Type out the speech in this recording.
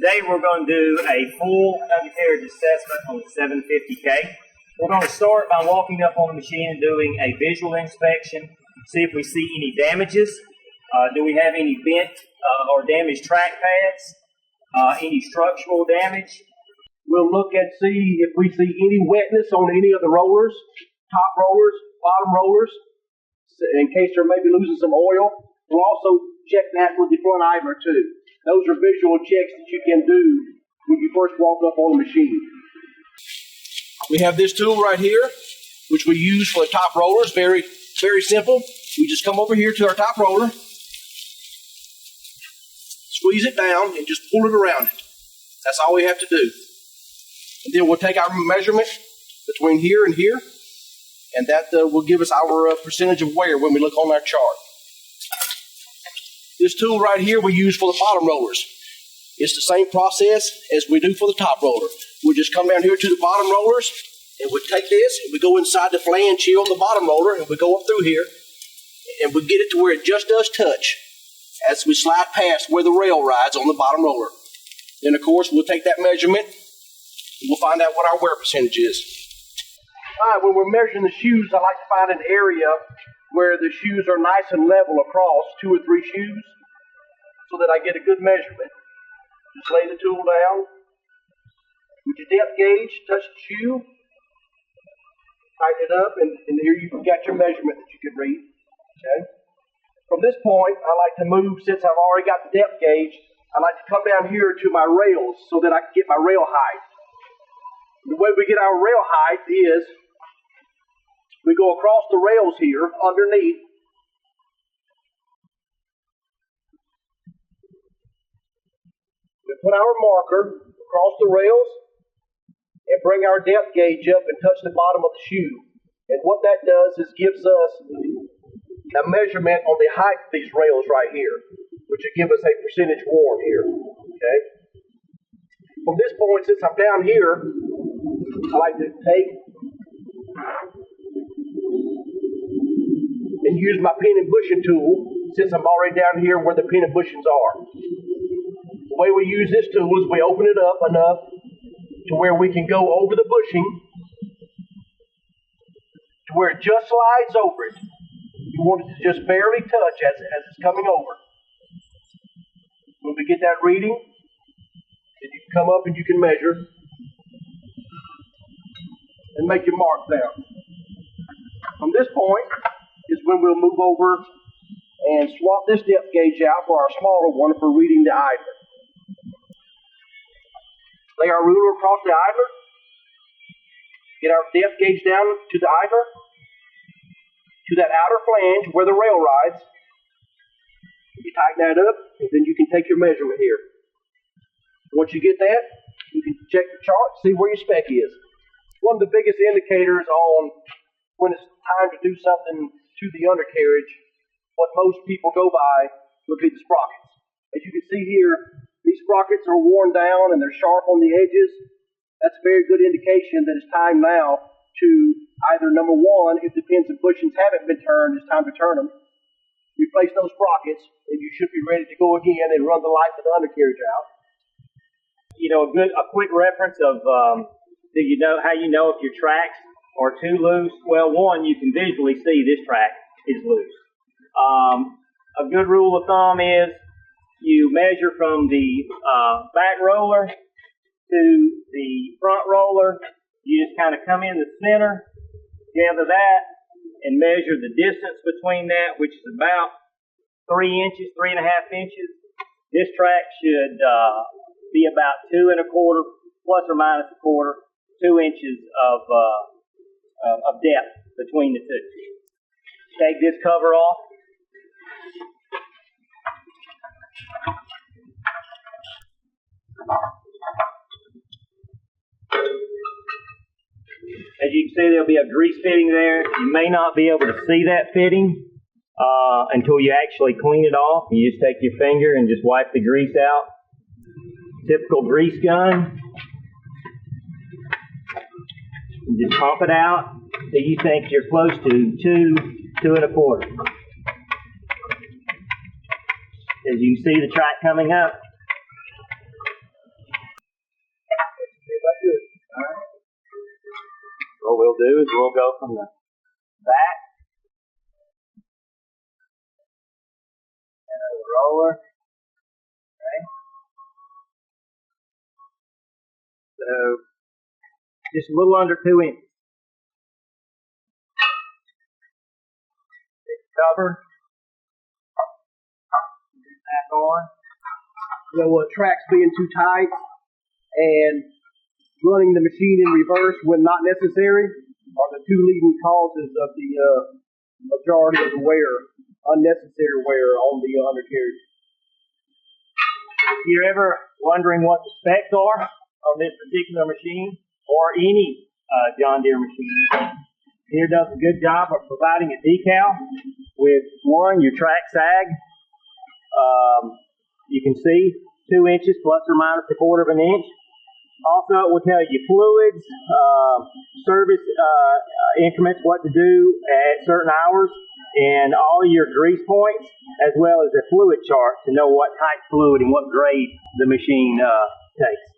Today we're going to do a full undercarriage assessment on the 750K. We're going to start by walking up on the machine and doing a visual inspection, see if we see any damages. Do we have any bent or damaged track pads? Any structural damage? We'll look and see if we see any wetness on any of the rollers, top rollers, bottom rollers, in case they're maybe losing some oil. We'll also check that with the front idler too. Those are visual checks that you can do when you first walk up on the machine. We have this tool right here, which we use for the top rollers. Very, very simple. We just come over here to our top roller, squeeze it down, and just pull it around it. That's all we have to do. And then we'll take our measurement between here and here, and that will give us our percentage of wear when we look on our chart. This tool right here we use for the bottom rollers. It's the same process as we do for the top roller. We'll just come down here to the bottom rollers, and we take this, and we go inside the flange here on the bottom roller, and we go up through here, and we get it to where it just does touch as we slide past where the rail rides on the bottom roller. Then, of course, we'll take that measurement, and we'll find out what our wear percentage is. All right, when we're measuring the shoes, I like to find an area where the shoes are nice and level across 2 or 3 shoes so that I get a good measurement. Just lay the tool down. With your depth gauge, touch the shoe, tighten it up, and here you've got your measurement that you can read. Okay. From this point, I like to move, since I've already got the depth gauge, I like to come down here to my rails so that I can get my rail height. The way we get our rail height is we go across the rails here underneath. We put our marker across the rails and bring our depth gauge up and touch the bottom of the shoe. And what that does is gives us a measurement on the height of these rails right here, which will give us a percentage worn here. Okay. From this point, since I'm down here, I like to take and use my pin and bushing tool, since I'm already down here where the pin and bushings are. The way we use this tool is we open it up enough to where we can go over the bushing to where it just slides over it. You want it to just barely touch as it's coming over. When we get that reading, then you can come up and you can measure and make your mark down. From this point is when we'll move over and swap this depth gauge out for our smaller one for reading the idler. Lay our ruler across the idler, get our depth gauge down to the idler, to that outer flange where the rail rides. You tighten that up, and then you can take your measurement here. Once you get that, you can check the chart, see where your spec is. One of the biggest indicators on when it's time to do something to the undercarriage, what most people go by would be the sprockets. As you can see here, these sprockets are worn down and they're sharp on the edges. That's a very good indication that it's time now to either, number one, if the pins and bushings haven't been turned, it's time to turn them. Replace those sprockets, and you should be ready to go again and run the life of the undercarriage out. You know, a quick reference of do you know how you know if your tracks are too loose? Well, one, you can visually see this track is loose. A good rule of thumb is you measure from the back roller to the front roller. You just kind of come in the center, gather that, and measure the distance between that, which is about 3 inches, 3.5 inches. This track should be about 2 1/4, plus or minus a quarter, 2 inches of depth between the two. Take this cover off. As you can see, there'll be a grease fitting there. You may not be able to see that fitting until you actually clean it off. You just take your finger and just wipe the grease out. Typical grease gun. You just pump it out till you think you're close to 2 1/4. As you can see the track coming up. we'll do is we'll go from the back and the roller. Okay. So just a little under 2 inches. Cover. Back on. Tracks being too tight and running the machine in reverse when not necessary are the two leading causes of the majority of the wear, unnecessary wear on the undercarriage. If you're ever wondering what the specs are on this particular machine or any John Deere machine, here does a good job of providing a decal with one, your track sag. You can see 2 inches plus or minus a quarter of an inch. Also, it will tell you fluids, service increments, what to do at certain hours, and all your grease points, as well as a fluid chart to know what type fluid and what grade the machine takes.